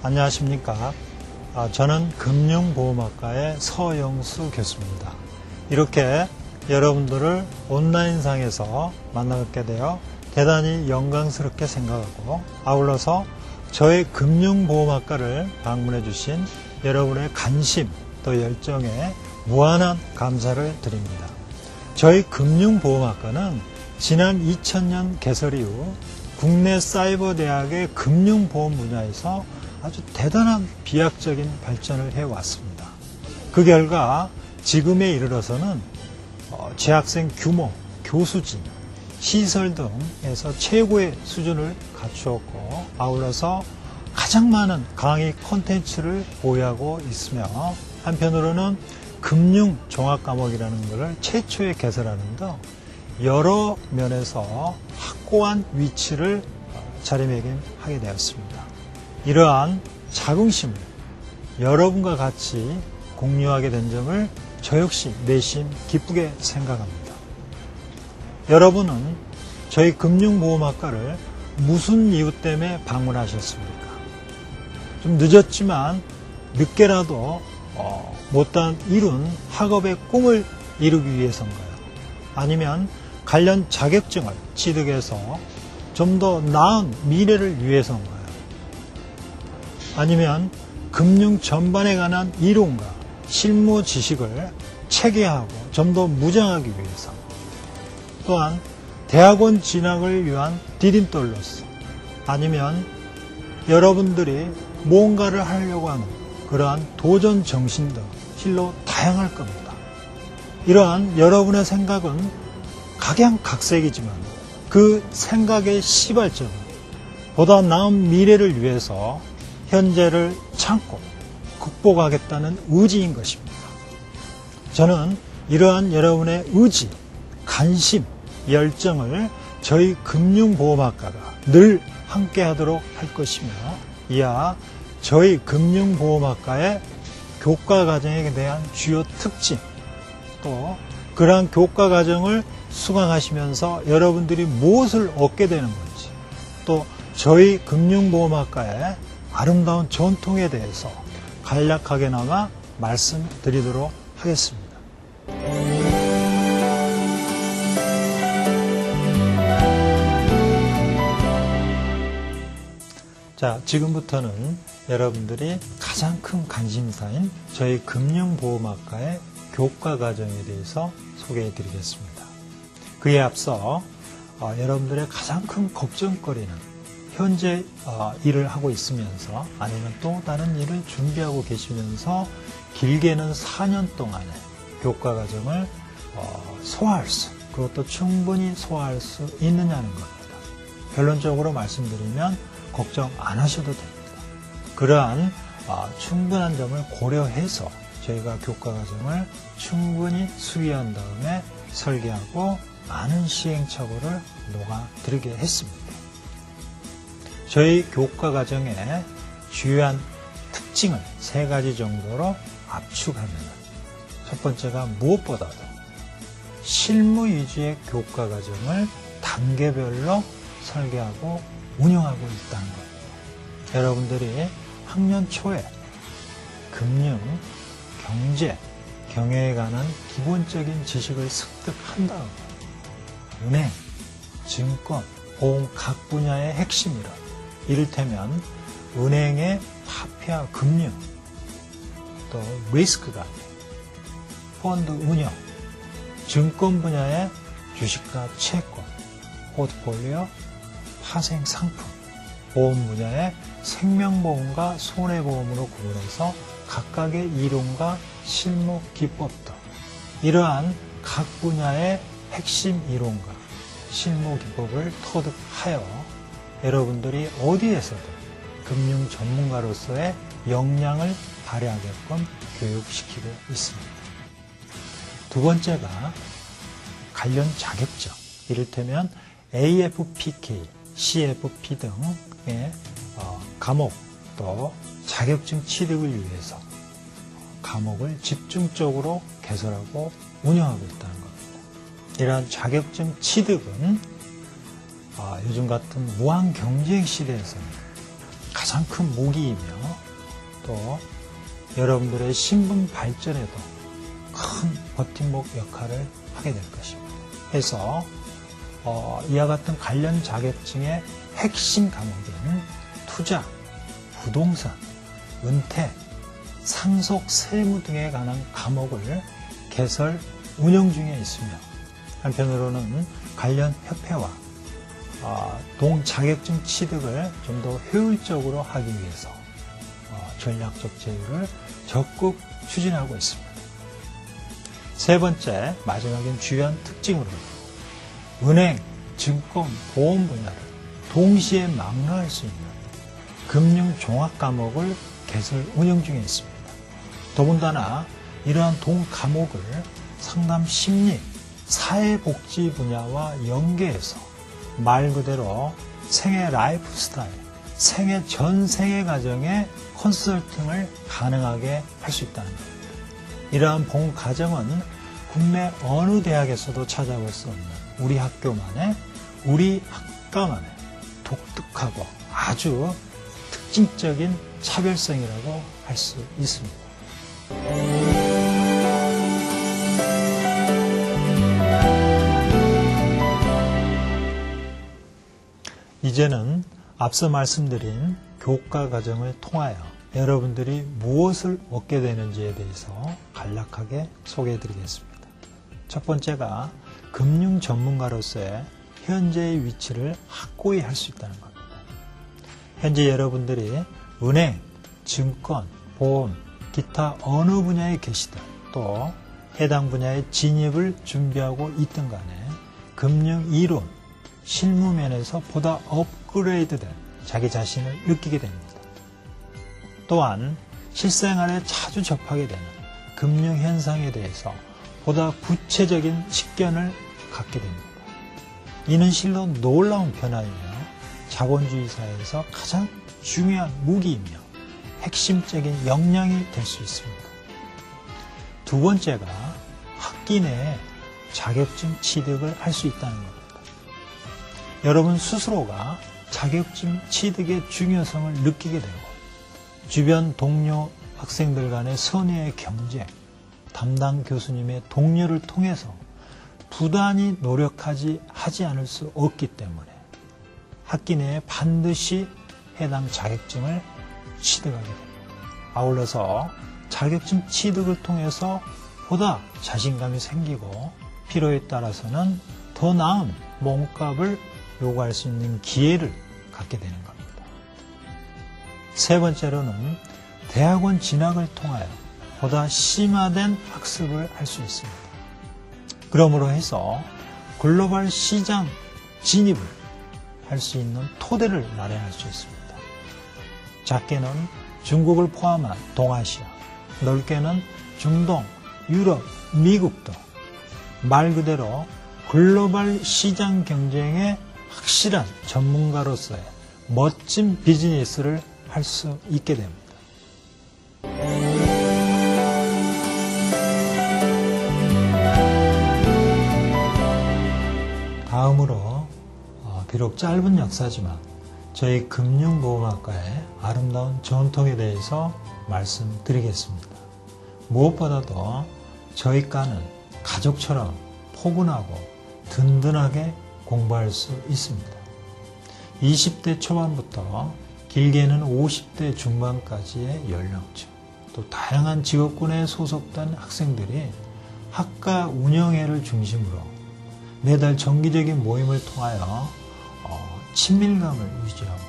안녕하십니까. 저는 금융보험학과의 서영수 교수입니다. 이렇게 여러분들을 온라인상에서 만나뵙게 되어 대단히 영광스럽게 생각하고, 아울러서 저의 금융보험학과를 방문해 주신 여러분의 관심 또 열정에 무한한 감사를 드립니다. 저희 금융보험학과는 지난 2000년 개설 이후 국내 사이버 대학의 금융보험 분야에서 아주 대단한 비약적인 발전을 해왔습니다. 그 결과 지금에 이르러서는 재학생 규모, 교수진, 시설 등에서 최고의 수준을 갖추었고, 아울러서 가장 많은 강의 콘텐츠를 보유하고 있으며, 한편으로는 금융 종합 과목이라는 것을 최초에 개설하는 등 여러 면에서 확고한 위치를 자리매김하게 되었습니다. 이러한 자긍심을 여러분과 같이 공유하게 된 점을 저 역시 내심 기쁘게 생각합니다. 여러분은 저희 금융보험학과를 무슨 이유 때문에 방문하셨습니까? 좀 늦었지만 늦게라도 못다한 이룬 학업의 꿈을 이루기 위해서인가요? 아니면 관련 자격증을 취득해서 좀 더 나은 미래를 위해서인가요? 아니면 금융 전반에 관한 이론과 실무 지식을 체계하고 좀 더 무장하기 위해서, 또한 대학원 진학을 위한 디딤돌로서, 아니면 여러분들이 뭔가를 하려고 하는 그러한 도전 정신 등 실로 다양할 겁니다. 이러한 여러분의 생각은 각양각색이지만 그 생각의 시발점은 보다 나은 미래를 위해서 현재를 참고 극복하겠다는 의지인 것입니다. 저는 이러한 여러분의 의지, 관심, 열정을 저희 금융보험학과가 늘 함께 하도록 할 것이며, 이하 저희 금융보험학과의 교과과정에 대한 주요 특징, 또 그러한 교과과정을 수강하시면서 여러분들이 무엇을 얻게 되는 건지, 또 저희 금융보험학과의 아름다운 전통에 대해서 간략하게나마 말씀드리도록 하겠습니다. 자, 지금부터는 여러분들이 가장 큰 관심사인 저희 금융보험학과의 교과과정에 대해서 소개해 드리겠습니다. 그에 앞서 여러분들의 가장 큰 걱정거리는 현재 일을 하고 있으면서, 아니면 또 다른 일을 준비하고 계시면서 길게는 4년 동안의 교과과정을 소화할 수, 그것도 충분히 소화할 수 있느냐는 겁니다. 결론적으로 말씀드리면 걱정 안 하셔도 됩니다. 그러한 충분한 점을 고려해서 저희가 교과과정을 충분히 수위한 다음에 설계하고 많은 시행착오를 녹아드리게 했습니다. 저희 교과과정의 주요한 특징을 3가지 정도로 압축하면, 첫 번째가 무엇보다도 실무 위주의 교과과정을 단계별로 설계하고 운영하고 있다는 겁니다. 여러분들이 학년 초에 금융, 경제, 경영에 관한 기본적인 지식을 습득한 다음 은행, 증권, 보험 각 분야의 핵심이라, 이를테면 은행의 화폐화 금융, 또 리스크가, 펀드 운영, 증권 분야의 주식과 채권, 포트폴리오, 파생 상품, 보험 분야의 생명보험과 손해보험으로 구분해서 각각의 이론과 실무 기법 등 이러한 각 분야의 핵심 이론과 실무 기법을 터득하여 여러분들이 어디에서든 금융 전문가로서의 역량을 발휘하게끔 교육시키고 있습니다. 두 번째가 관련 자격증, 이를테면 AFPK, CFP 등의 과목, 또 자격증 취득을 위해서 과목을 집중적으로 개설하고 운영하고 있다는 겁니다. 이러한 자격증 취득은 요즘 같은 무한 경쟁 시대에서는 가장 큰 무기이며, 또 여러분들의 신분 발전에도 큰 버팀목 역할을 하게 될 것입니다. 그래서 이와 같은 관련 자격증의 핵심 과목인 투자, 부동산, 은퇴, 상속, 세무 등에 관한 과목을 개설, 운영 중에 있으며 한편으로는 관련 협회와 동자격증 취득을 좀 더 효율적으로 하기 위해서 전략적 제휴를 적극 추진하고 있습니다. 세 번째, 마지막인 주요한 특징으로 은행, 증권, 보험 분야를 동시에 망라할 수 있는 금융 종합 과목을 개설 운영 중에 있습니다. 더군다나 이러한 동 과목을 상담 심리, 사회복지 분야와 연계해서 말 그대로 생애 라이프 스타일, 생애 전 생애 과정의 컨설팅을 가능하게 할 수 있다는 겁니다. 이러한 본 과정은 국내 어느 대학에서도 찾아볼 수 없는 우리 학교만의, 우리 학과만의 독특하고 아주 특징적인 차별성이라고 할 수 있습니다. 이제는 앞서 말씀드린 교과 과정을 통하여 여러분들이 무엇을 얻게 되는지에 대해서 간략하게 소개해 드리겠습니다. 첫 번째가 금융 전문가로서의 현재의 위치를 확고히 할 수 있다는 겁니다. 현재 여러분들이 은행, 증권, 보험, 기타 어느 분야에 계시든 또 해당 분야에 진입을 준비하고 있든 간에 금융 이론, 실무면에서 보다 업그레이드된 자기 자신을 느끼게 됩니다. 또한 실생활에 자주 접하게 되는 금융 현상에 대해서 보다 구체적인 식견을 갖게 됩니다. 이는 실로 놀라운 변화이며 자본주의 사회에서 가장 중요한 무기이며 핵심적인 역량이 될 수 있습니다. 두 번째가 학기 내에 자격증 취득을 할 수 있다는 겁니다. 여러분 스스로가 자격증 취득의 중요성을 느끼게 되고 주변 동료 학생들 간의 선의의 경쟁, 담당 교수님의 독려를 통해서 부단히 하지 않을 수 없기 때문에 학기 내에 반드시 해당 자격증을 취득하게 됩니다. 아울러서 자격증 취득을 통해서 보다 자신감이 생기고 필요에 따라서는 더 나은 몸값을 요구할 수 있는 기회를 갖게 되는 겁니다. 세 번째로는 대학원 진학을 통하여 보다 심화된 학습을 할 수 있습니다. 그러므로 해서 글로벌 시장 진입을 할 수 있는 토대를 마련할 수 있습니다. 작게는 중국을 포함한 동아시아, 넓게는 중동, 유럽, 미국 등 말 그대로 글로벌 시장 경쟁에 확실한 전문가로서의 멋진 비즈니스를 할 수 있게 됩니다. 다음으로 비록 짧은 역사지만 저희 금융보험학과의 아름다운 전통에 대해서 말씀드리겠습니다. 무엇보다도 저희 과는 가족처럼 포근하고 든든하게 공부할 수 있습니다. 20대 초반부터 길게는 50대 중반까지의 연령층, 또 다양한 직업군에 소속된 학생들이 학과 운영회를 중심으로 매달 정기적인 모임을 통하여 친밀감을 유지하고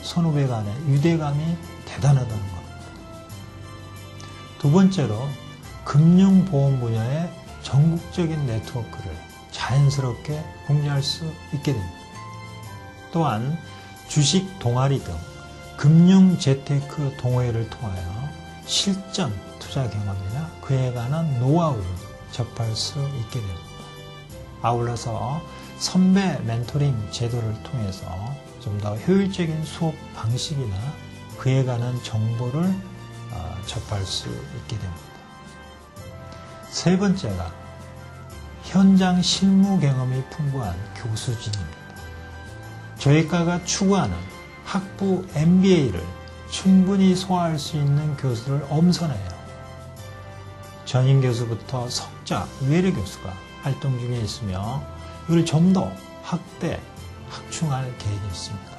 선후배 간의 유대감이 대단하다는 겁니다. 두 번째로 금융보험 분야의 전국적인 네트워크를 자연스럽게 공유할 수 있게 됩니다. 또한 주식 동아리 등 금융재테크 동호회를 통하여 실전 투자 경험이나 그에 관한 노하우를 접할 수 있게 됩니다. 아울러서 선배 멘토링 제도를 통해서 좀 더 효율적인 수업 방식이나 그에 관한 정보를 접할 수 있게 됩니다. 세 번째가 현장 실무 경험이 풍부한 교수진입니다. 저희 과가 추구하는 학부 MBA를 충분히 소화할 수 있는 교수를 엄선해요. 전임 교수부터 석자, 외래 교수가 활동 중에 있으며 이걸 좀 더 확충할 계획이 있습니다.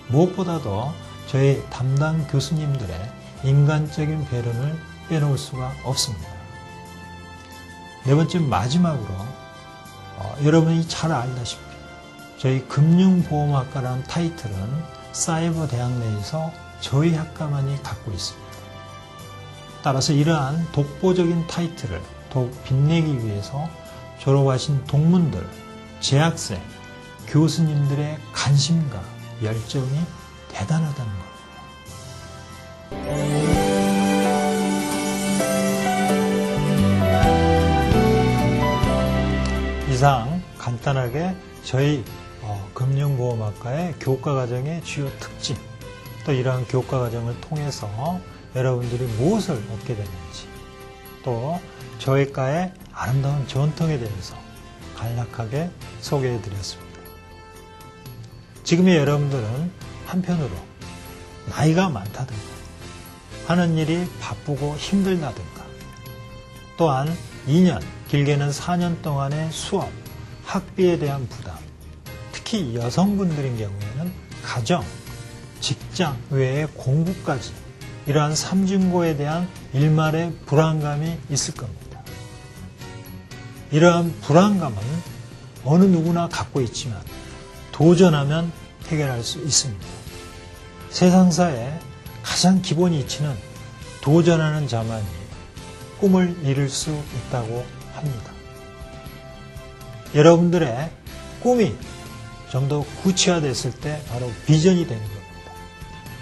무엇보다도 저희 담당 교수님들의 인간적인 배려를 빼놓을 수가 없습니다. 네 번째 마지막으로 여러분이 잘 알다시피 저희 금융보험학과라는 타이틀은 사이버 대학 내에서 저희 학과만이 갖고 있습니다. 따라서 이러한 독보적인 타이틀을 더욱 빛내기 위해서 졸업하신 동문들, 재학생, 교수님들의 관심과 열정이 대단하다는 겁니다. 이상 간단하게 저희 금융보험학과의 교과과정의 주요 특징, 또 이러한 교과과정을 통해서 여러분들이 무엇을 얻게 되는지, 또 저희 과의 아름다운 전통에 대해서 간략하게 소개해 드렸습니다. 지금의 여러분들은 한편으로 나이가 많다든가 하는 일이 바쁘고 힘들다든가 또한 2년, 길게는 4년 동안의 수업, 학비에 대한 부담, 특히 여성분들인 경우에는 가정, 직장 외에 공부까지 이러한 삼중고에 대한 일말의 불안감이 있을 겁니다. 이러한 불안감은 어느 누구나 갖고 있지만 도전하면 해결할 수 있습니다. 세상사의 가장 기본 이치는 도전하는 자만이 꿈을 이룰 수 있다고 합니다. 여러분들의 꿈이 좀 더 구체화됐을 때 바로 비전이 되는 겁니다.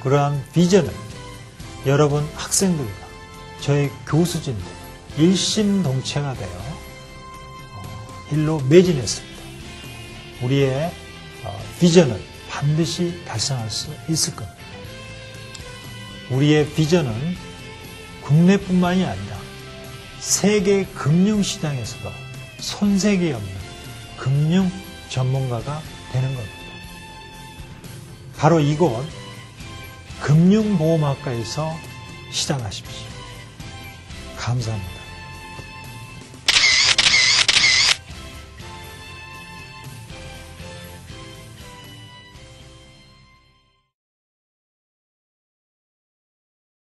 그러한 비전을 여러분 학생들과 저희 교수진들 일심동체가 되어 일로 매진했습니다. 우리의 비전을 반드시 달성할 수 있을 겁니다. 우리의 비전은 국내뿐만이 아니라 세계 금융시장에서도 손색이 없는 금융 전문가가 되는 겁니다. 바로 이곳 금융보험학과에서 시작하십시오. 감사합니다.